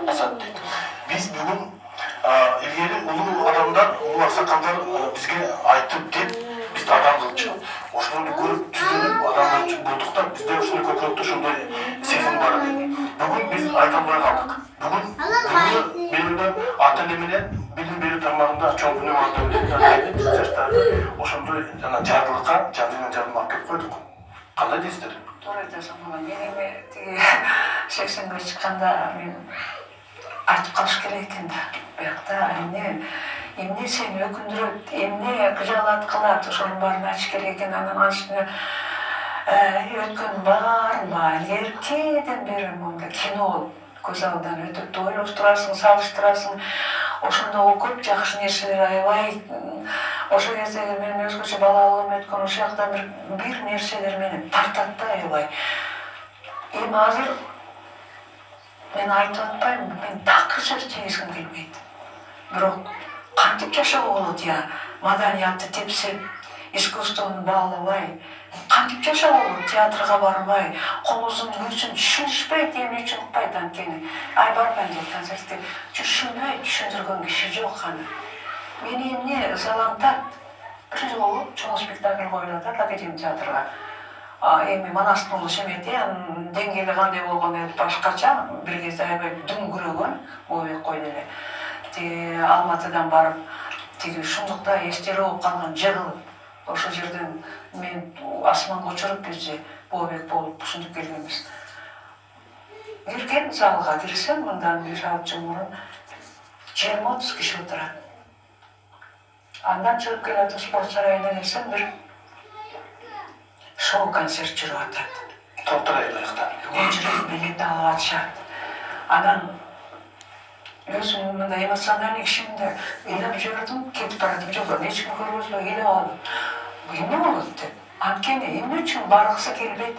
мақсат дейді. Біз бүгін ilgili ulu adamlar, ulu aksakallar bizge aytıp deyip biz de adam kılçı. Oşunu görüp tüzülüp adamlar için bulduk da bizde oşunu kökürüktü şunda sezim var dedi. Bugün biz aytanmaya kaldık. Bugün benim de atelemine bilim beri tarmağında çoğun günü vardı. Biz yaşlarda oşunda jarlılıkka, canlıyla jarlılık akıp koyduk. Kanday deysizler? Doğru aytasın ama menime 80'ge çıkkanda men айтып қалыш керек екен да бияқта эмне сени өкүндүрөт эмне кыжаалат кылат ошонун баарын айтыш керек экен анан анын үстүнө өткөн баарынбы эркеден бери монда кино көз алдынан өтөт да ойлоштурасың салыштырасың ошондо көп жакшы нерселер аябай ошол кезде менин өзгөчө балалыгым өткөн ошол жакта бир нерселер мени тартат да аябай эми азыр мен айтып атпаймынбы мен такыр сөз тийгизгим келбейт бирок кантип жашоого болот маданиятты тепсеп искусствону баалабай кантип жашоого болот театрга барбай колусун күүсүн түшүнүшпөйт эмне үчүн укпайт анткени ай барбайм деп концертке түшүнбөйт түшүндүргөн киши жок аны мени эмне ызалантат бир жолу чоң спектакль коюлат академия театрга эми Манастын улу Шемети анын деңгээли кандай болгон эми башкача бир кезде аябай дүңгүрөгөн Бообек койду эле тиги Алматыдан барып тиги шундукта эстери болуп калган жыгылып ошол жерден мен асманга учуруп бизди Бообек болуп ушинтип келгенбиз кирген залга кирсем мындан 5-6 жыл мурун 20-30 киши отурат андан чыгып келатып спорт сарайына келсем бир шоу-концерт жүрүп атат. Топтар аялайыкта. Жүрүп билет алып атышат. Анан өзүм мындай эмоциональный кишимди ыйлап жибердим, кетип баратып жок, эч ким көрбөсө элеп алып. Эмне болот деп. Анткени эмне үчүн баргысы келбейт?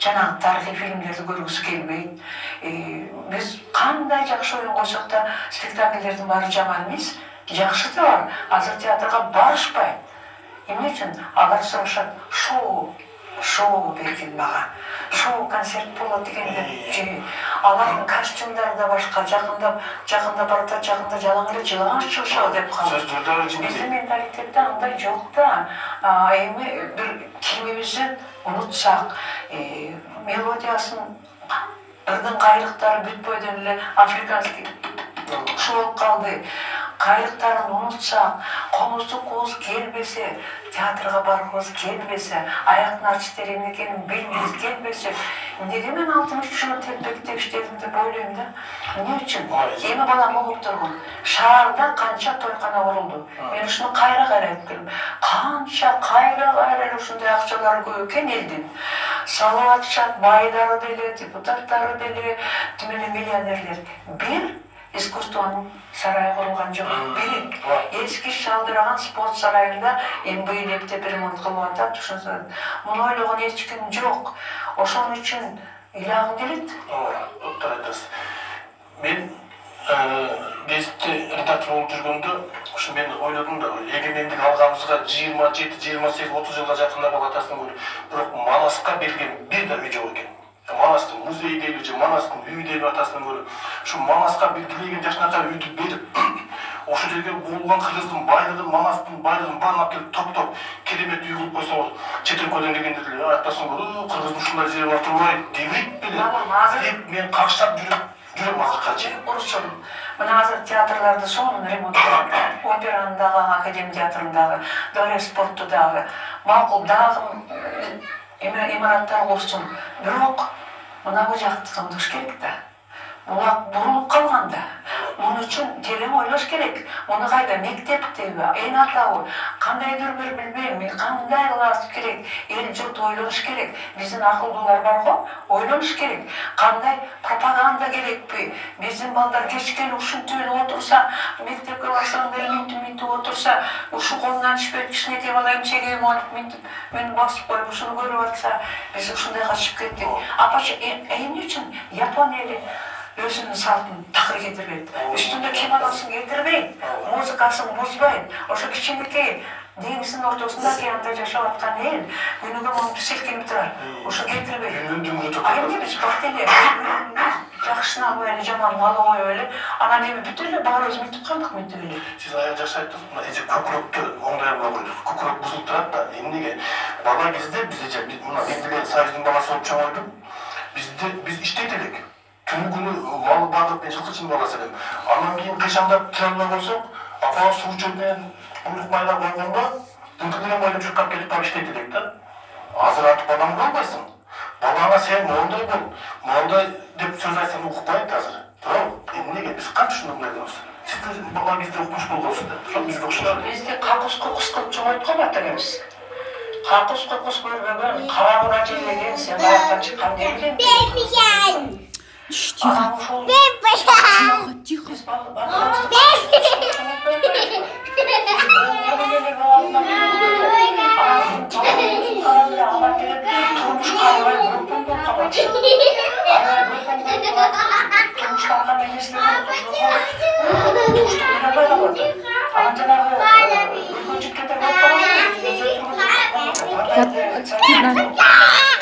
Жанагы тарыхый фильмдерди көргүсү келбейт. Биз кандай жакшы оюн койсок да спектакльдердин баары жаман эмес, жакшы да бар. Азыр театрга барышпайт. Эмне үчүн алар сурашат шоу бергин мага шоу-концерт болот дегенде же алардын костюмдары да башка жакында баратат жакында жалаң эле жылаган чыгышабы деп калат биздин менталитетте андай жок да эми бир кийимибизди унутсак мелодиясын ырдын кайрыктары бүтпөйдөн эле африканский ушул болуп калды кайрыктарын унутсак комуздук кооз келбесе театрга баргыбыз келбесе аяктын артисттери эмне экенин билгибиз келбесе эмнеге мен 63 жыл телпектеп иштедим деп ойлойм да эмне үчүн эми балам угуп тургун шаарда канча тойкана курулду мен ушуну кайра айтып келдим канча кайра ушундай акчалары көп экен элдин салып атышат байдары деле депутаттары деле тим эле миллионерлер бир искусствонун сарайы курулган жок. Бир эски шалдыраган спорт сарайында эми быйыл эптеп ремонт кылып атат. Муну ойлогон эч ким жок. Ошон үчүн ыйлагым келет. Доктор айтасыз. Мен гезитте редактор болуп жүргөндө ушу мен ойлодум да эгемендик алганыбызга 27, 28, 30 жылга жакында болуп атасын көрүп, бирок Манаска берген бир да үй жок экен. Манастын музейи дейли же Манастын үйү деп атасынан көрүп, ушу Манаска белгилеген жашынача үйдү берип, ошол жерге болгон кыргыздын байлыгын, Манастын байлыгын баарын алып келип топ керемет үй кылып койсоңуз, чет өлкөдөн келгендер деле айтасың көрүп, кыргыз ушундай жери бар турбайбы деп беле. Мен какшап жүрөм азыркачы. Урушчумун. Мына азыр театрларды сонун ремонттоп, операнын дагы, академия театрынын дагы, дагы спортту дагы, макул дагы имараттар болсун. Бирок мына бул жакты оңдош керек да. Булак бурулуп калган да. Муну үчүн терең ойлош керек. Муну кайда мектептеби, эн атабы, кандайдыр бир билбейм, кандай кылаш керек, эл журт ойлош керек. Биздин акылдуулар бар го, ойлош керек. Кандай пропаганда керекпи? Биздин балдар кечке ушинтип эле отурса, мектепке барсаң деле минтип отурса, ушу колунан түшпөйт кичинекей бала эмчеге монтип минтип мени басып коюп ушуну көрүп атса, биз ушундай качып кеттик. Апачы эмне үчүн Япония эле өзүнүн салтын такыр кетирбейт. Үстүндө кимоносын кетирбейт, музыкасын бузбайт. Ошо кичинекей деңиздин ортосунда океанда жашап аткан эл күнүгө монтип селкинип турат. Ошо кетирбейт. Эмне биз бак эле жакшы кышына албай эле жаман мал коюп эле анан эми бүт эле баарыбыз мынтип калдык мынтип эле. Сиз аяк жакшы айттыңыз, мына эже көкүрөктү оңдойбой койдук. Көкүрөк бузулуп турат да. Эмнеге? Бала кезде биз эже мына мен деле Союздун баласы болуп чоңойдум. Биз иштейт элек. Күнү күнү мал багып, мен жылкычынын баласы элем. Анан кийин кыйшаңдап кире албай койсок, апа суу чөбүнөн уйрук майлап койгонго, ыңкылдаган майлап чуркап келип барып иштейт элек да. Азыр атып адам болбойсуң. Балаңа сен моундай бол, моундай деп сөз айтсаң укпайт азыр. Туурабы? Эмнеге биз канча ушундай кылабыз? Сиз бала кезде укмуш болгонсуздар. Ошо бизде окшош. Бизди какус кукус кылып чоңойткон ата энебиз. Какус кукус көрбөгөн, карабына жейлеген, сен каяктан чыккан деп билем. Тихо, тихо.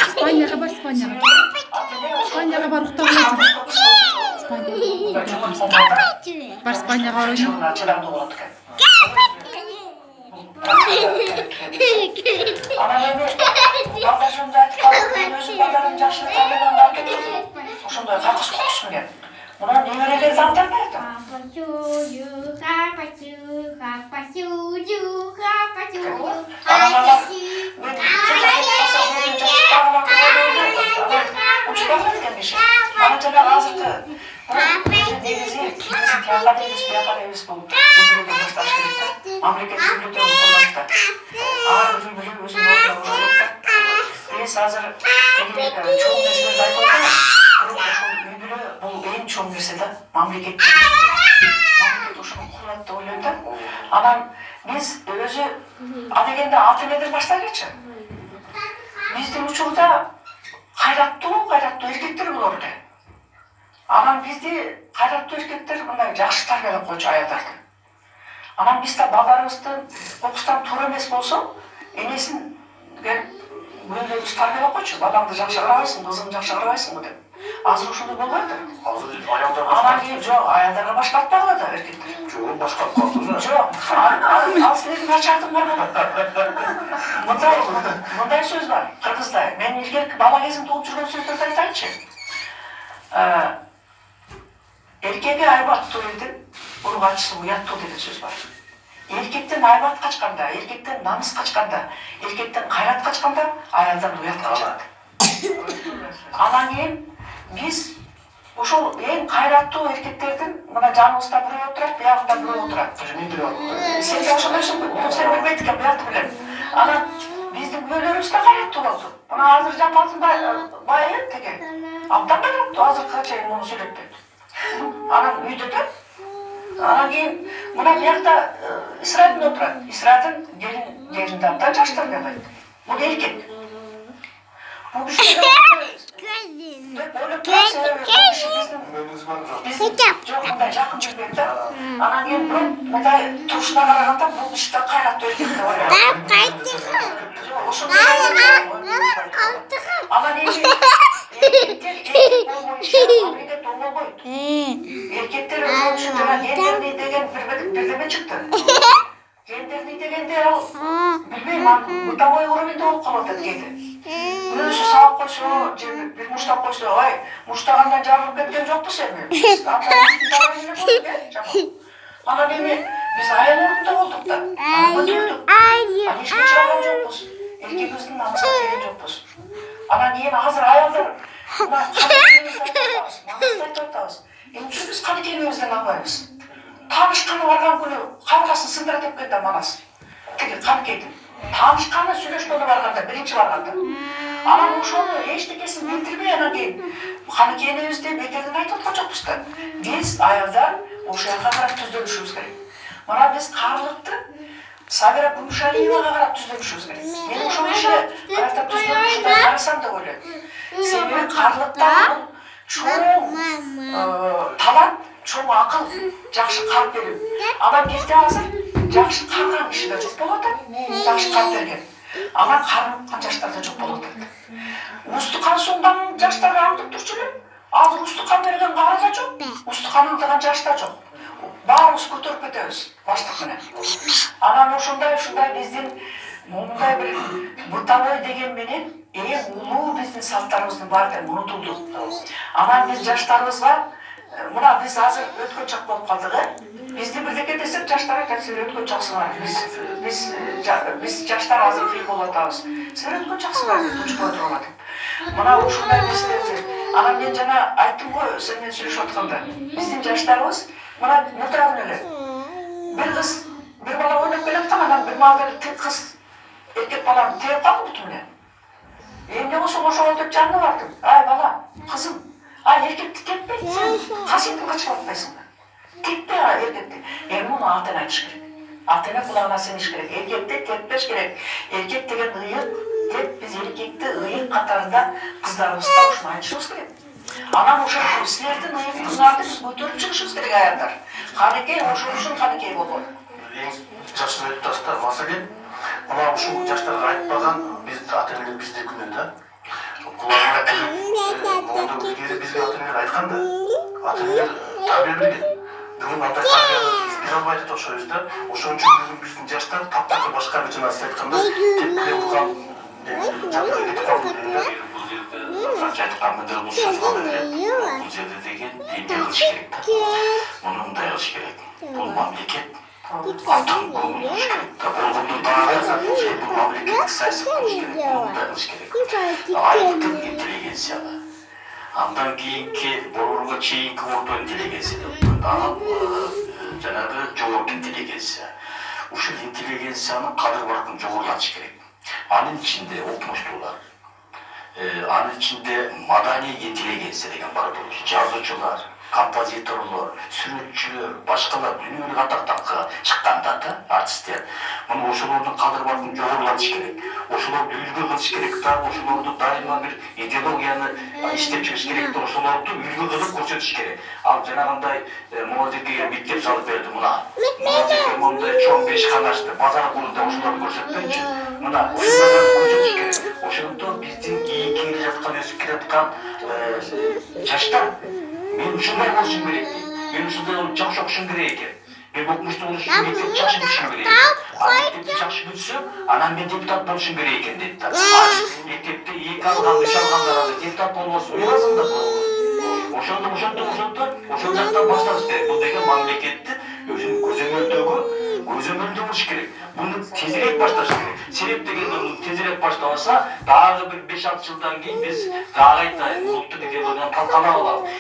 Испанияға бар, Испанияға. Испанияға бар, ұқтап ойнайсың. Бар, Испанияға бар ойнайсың. Анан эми бабажымды айтып калдым, мен өзүм балдарым жашырып калгандан кетип, ошондой какус кукус менен. Мына неберелерди аңдабайт. Ана жанагы азыркы негизи кияка дейбиз, бияка дейбиз бул үлгүлөдөн башташ керек да. Мамлекет үлгүлөдөн курулат да. Ар үлгүлө өзүнүн ордуна коет да. Биз азыр чоң нерселерди айтып атабыз. Бирок ошол үлгүлө бул эң чоң нерсе да. Мамлекет ошону курулат деп ойлойм да. Анан биз өзү адегенде ата энеден баштайлычы. Биздин учурда кайраттуу эркектер болор эле. Анан бизди кайраттуу эркектер мындай жакшы тарбиялап койчу аялдарды. Анан биз да балдарыбыздын кокустан туура эмес болсо, энесин келип бөлөбүз тарбиялап койчу. Балаңды жакшы карабайсың, кызыңды жакшы карабайсыңбы деп. Азыр ошондой болбойт. Азыр аялдар Анан кийин жок, аялдарга башкартпагыла да эркектер. жок башкарып калдыңыз. Жок, ал силердин начардың бар болот. Мындай сөз бар, кыргызда. Мен илгерки бала кезимде угуп жүргөн сөздөрдү айтайынчы. Эркеги айбаттуу элдин ургачысы уяттуу деген сөз бар. Эркектен айбат качканда, эркектен намыс качканда, эркектен кайрат качканда аялдан уят качат. Анан кийин биз ошол эң кайраттуу эркектердин мына жаныбызда бирөө отурат, биягында бирөө отурат. Сен де ошондойсуң, сен билбейт экен, биякты билем. Анан биздин күбөлөрүбүз да кайраттуу болду. Мына азыр Жамалдын байы теге абдан кайраттуу, азыркыга чейин муну сүйлөтпөйт. Анан үйдө да. Анан кийин мына биякта Исрадин отурат. Исрадин жеринде абдан жакшы тарбиялайт. Бул эркек. Бул киши жок мындай жакын жүрбөйт да. Анан кийин мындай турушуна караганда бул киши да кайраттуу эркек деп ойлойт. Анан эми эркектер өзүнчө жана гендерный деген бирдеме чыкты. Гендерный дегенде ал билбейм, бытовой уровеньде болуп калат кээде. Өзү сабап койсо, же бир муштап койсо, ай, муштагандан жарылып кеткен жокпуз эми. Анан эми биз аял ордунда болдук да. Көтөрдүк. Эчке чыгарган жокпуз. Эркегибиздин намыска тийген жокпуз. Анан кийин азыр аялдар мына айтып атабыз. Эмче биз каны келебизден албайбыз. Таанышканы барган күнү кабыргасын сындыра тепкен да манас. Тиги Каныкейдин. Таанышканы сүйлөшкөнү барганда, биринчи барганда. Анан ошону эчтекесин билдирбей анан кийин Каныкей энебизди бекерден айтып аткан жокпуз да. Биз аялдар ошол жака карап түздөлүшүбүз керек. Мына биз карлыкты Сабира Кумшалиевага карап түздөлүшүбүз керек. Мен ошол кишиге карап түздөлүшүбүз карасам деп ойлойм. Себеби карлыкта бул чоң талант, чоң акыл, жакшы калп берүү. Анан бизде азыр жакшы карган киши да жок болуп атат, жакшы калп берген. Анан кармыккан жаштар да жок болуп атат. Устукан суңдан жаштары аңдып турчу эле. Азыр устукан берген кары да жок, устукан алдырган жаш да жок. Баарыбыз көтөрүп кетебиз баштык менен. Анан ушундай биздин мындай бир бытовой деген менен эң улуу биздин салттарыбыздын бар экени унутулду. Анан биз жаштарыбызга мына биз азыр өткөн чак болуп калдык. Бизди бирдеке десек жаштар айтат силер өткөн чаксыңар. Биз жаштар азыр фильм болуп атабыз. Силер өткөн чаксыңар деп учпой турган. Мына ушундай нерселерди. Анан мен жана айттым го сен менен сүйлөшүп атканда. Биздин жаштарыбыз мына мурдагы эле. Бир кыз, бир бала ойноп келаткан, анан бир маалда тик кыз эркек баланы тээп калды буту менен. Эмне болсо ошол деп жанына бардым. Ай бала, кызым, эркекти теппей, сен касиетин качып атпайсыңбы? Теппей эркекти. Муну ата-ана айтыш керек. Ата-ана кулагына сениш керек. Эркекти теппеш керек. Эркек деген ыйык деп биз эркекти ыйык катарында кыздарыбызга ушуну айтышыбыз керек. Анан ошол силердин ыйыктыгыңарды биз көтөрүп чыгышыбыз керек аялдар. Канекей ошол үчүн канекей болгон. Эң жакшы айтасыз да, маселен мына ушул жаштарга айтпаган биз ата-энелер бизде күнөө да. Кулагына монда илгери бизге ата-энелер айткан да. Ата-энелер тарбия берген. Бүгүн андай тарбияны биз бере албай атышабыз да. Ошон үчүн бүгүн биздин жаштар таптакыр башка бир жана сиз айткандай тепкиле урган жагдай кетип калды дегендер. Канча айтканмын бул сөз боло берет. Бул жерде деген эмне кылыш керек да. Муну мындай кылыш керек. Бул мамлекет алтын көңүл кылыш керек да. Болгондун баары бул мамлекеттик саясат кылыш керек. Мындай кылыш керек. Айыктык интеллигенцияга. Андан кийинки борборго чейинки орто интеллигенция деп коет. Анан жанагы жогорку интеллигенция. Ушул интеллигенциянын кадыр баркын жогорулатыш керек. Анын ичинде окумуштуулар, анын ичинде маданий интеллигенция деген бар болуш. Жазуучулар, композиторлор, сүрөтчүлөр, башкалар дүйнөлүк атактакка чыкканда да артисттер. Муну ошолордун кадыр баркын жогорулатыш керек. Ошолорду үлгү кылыш керек да, ошолорду дайыма бир идеологияны иштеп чыгыш керек да, ошолорду үлгү кылып көрсөтүш керек. Ал жанагындай молодежке мектеп салып берди мына. Молодежке мондай чоң ишкана ачты, базар курду ошолорду көрсөтпөйчү. Мына ушундайларды көрсөтүш керек. Ошондо биздин кийинки келе жаткан өсүп келаткан жаштар мен ушундай болушум керек дейт. Мен ушундай жакшы окушум керек экен. Мен окумуштуу болуш үчүн мектепти жакшы бүтүшүм керек экен. Мектепти жакшы бүтсөм, анан мен депутат болушум керек экен дейт да. Мектепте 2 алган, 3 алгандар азыр депутат болбосо уйласың да болбойт. Ошол жактан башташ керек. Бул деген мамлекетти өзүнүн көзөмөлдөө болуш керек. Буну тезирээк башташ керек. Себеп дегенде тезирээк баштабаса, дагы бир 5-6 жылдан кийин биз дагы кайта улуттук идеологияны талкалап алабыз.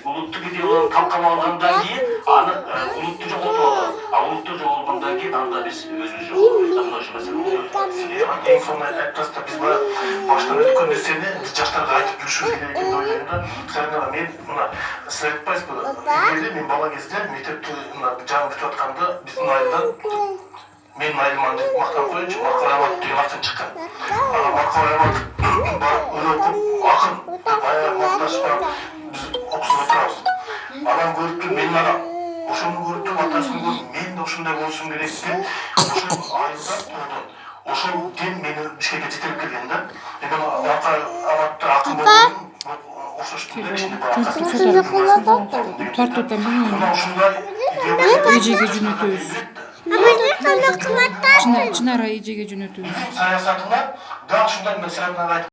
Улуттук идеологияны талкалап алгандан кийин аны улутту жоготуп алабыз. Улутту жоголгондон кийин анда биз өзүбүз жоголобуз. Мына ошол маселе. Эң соңуна айтасыз да, биз баштан өткөн нерсени биз жаштарга айтып жүрүшүбүз керек экен деп ойлойм да. Сарыңа мен мына сиз айтпайсызбы? Илгери мен бала кезде мектепти мына жаңы бүтүп атканда биздин айылдан мен айылман деп мактап коюнчу, Марко Аямат деген аттан чыккан. Анан Марко Аямат барып өлөкүп акын деп аяк макташып барып биз окутуп отурабыз. Анан көрүптүр менин агам. Ошону көрүптүр атасын көрүп мен да ушундай болушум керек деп ошол айылда турдум. Ошол дем мени Бишкекке жетелеп келген да. Мен Марко Аяматты акын болгонум окшоштум да ичинде бар. Тартуудан Мына ушундай эжеге жөнөтөбүз. Чынара эжеге жөнөтөбүз. саясатына дал ушундай маселени айтып